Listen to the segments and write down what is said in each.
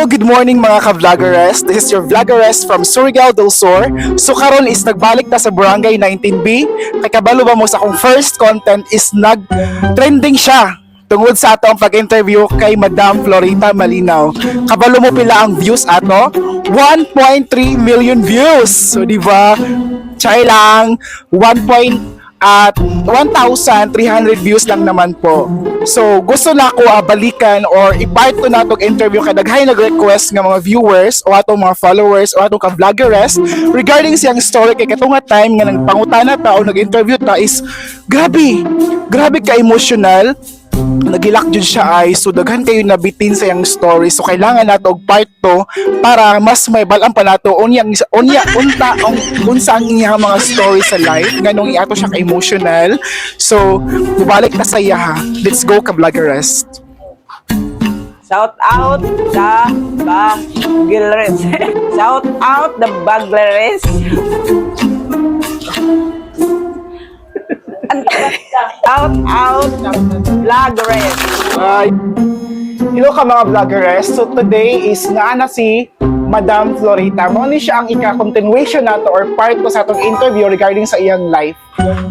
Hello, good morning mga ka-vloggeres. This is your vloggeres from Surigao del Sur. So karon is nagbalik ta sa Barangay 19B. Kay kabalo ba mo sa akong first content is nag-trending siya tungod sa atong pag-interview kay Madam Florita Malinaw. Kabalo mo pila ang views ato? 1.3 million views. So di ba? Chay lang 1,300 views lang naman po. So, gusto na ako balikan or i-part ko na itong interview kay daghay nag-request ng mga viewers o atong mga followers o atong ka-vloggeres regarding siyang story kay katong nga time nga nagpangutana ta o nag-interview ta is grabe ka-emotional. Nagilak jud siya ay so daghan kayo nabitin sa iyang story, so kailangan nato og part 2 para mas may balang pa nato unsa ang iyang mga story sa life nganong iato siya ka-emotional. So mubalik ta sa iya ha. Let's go ka-vloggeres. Shout out the Bagleres. Shout out the Bagleres. Shout out Vloggeres. Hello ka mga vloggeres. So today is naana si Madam Florita. Mo ni siya ang ika-continuation nato or part ko sa atong interview regarding sa iyang life.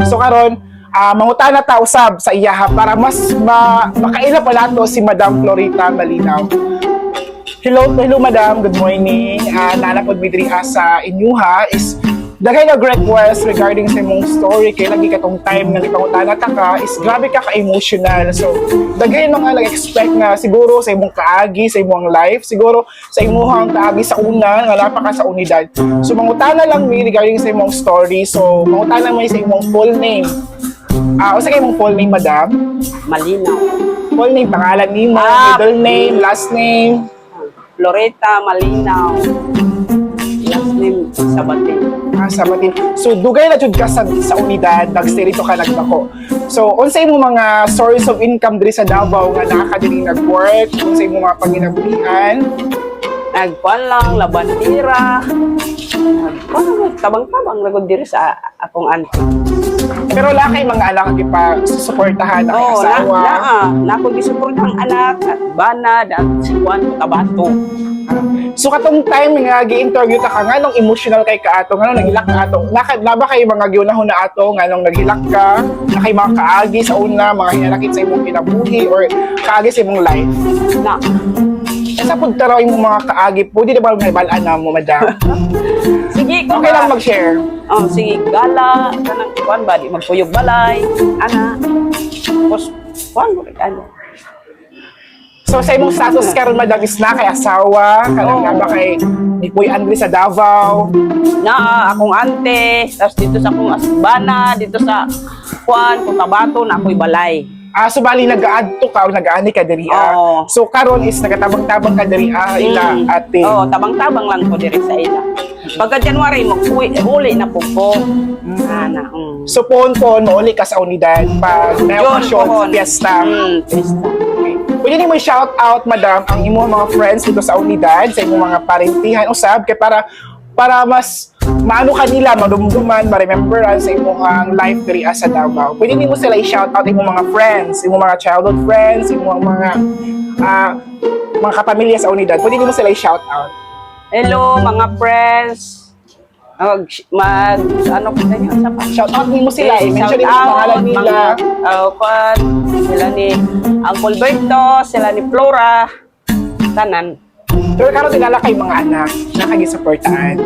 So karon mangutana ta usab sa iya ha para mas makaila pa nato si Madam Florita Malinaw. Hello Madam, good morning. Nanapod mi diri sa inyuha is daghay nag-request regarding sa imong story kay lagi katong time nga ipangutana ta ka is grabe ka ka-emotional. So daghay mga nag-expect na siguro sa imong kaagi sa imong life, siguro sa imong kaagi sa una nga lapa ka sa unidad. So mangutana lang mi regarding sa imong story. So mangutana mo sa imong full name. Usa kay imong full name, Madam? Malinaw. Full name, pangalan nimo, middle name, last name. Florita Malinaw. Last name Sabatin. Sabatin. So dugay na jud ka sa unidad, nagstay dito ka nagbako. So unsay mo mga source of income diri sa Davao nga naa ka diri nag-work? Unsay mo mga panginabuhian? Nagkuan lang, labandira. Tabang-tabang lagod diri sa akong auntie. Pero wala kay mga anak pa suportahan na asawa. Na akong gisuportahang anak at banad at kuan tabato. So katong time nga gi-interview ta ka nga nung emotional kay kaato nga nung naghilak ka ato. Naba kay mga giunahon na ato nga nung naghilak ka, na kay mga kaagi sa una, mga hinalakit sa imong kinabuhi or kaagi sa imong life. Na. Sa pagtaraw imong mga kaagi, pwede na ba may balaan na mo, Madam? Sige, Okay lang mag-share. Sige, gala, kanang kuan ba di magpuyog balay, ana. Tapos kuan mo ano. So sa imong status karon, Madam, is na kay asawa, kanang nga ba kay Nipoy Andre sa Davao. Na akong ante, tapos dito sa akong asbana, dito sa kuan, Cotabato na ako'y balay. So bali nag-aadto ka o nag-aani ka diri. So karon is nagatabang-tabang ka diri ila ate. Tabang-tabang lang ko diri sa ila. Pagka January uli na po ko. So pon mauli ka sa unidad pag may okasyon, fiesta. Fiesta. Okay. Pwede ni mo shout out, Madam, ang imong mga friends dito sa unidad, sa imong mga parentihan usab kay para mas maano kanila, madumduman, ma-rememberan sa imong life diri sa Davao. Pwede nimo sila i-shout out imong mga friends, imong mga childhood friends, imong mga kapamilya sa unidad. Pwede nimo sila i-shout out. Hello mga friends. Ano po sa inyo? Shout out nimo sila, mention nimo ang pangalan nila. Sila ni Uncle Berto, sila ni Flora, tanan. Pero karon dinala kay mga anak na kagi-suportahan.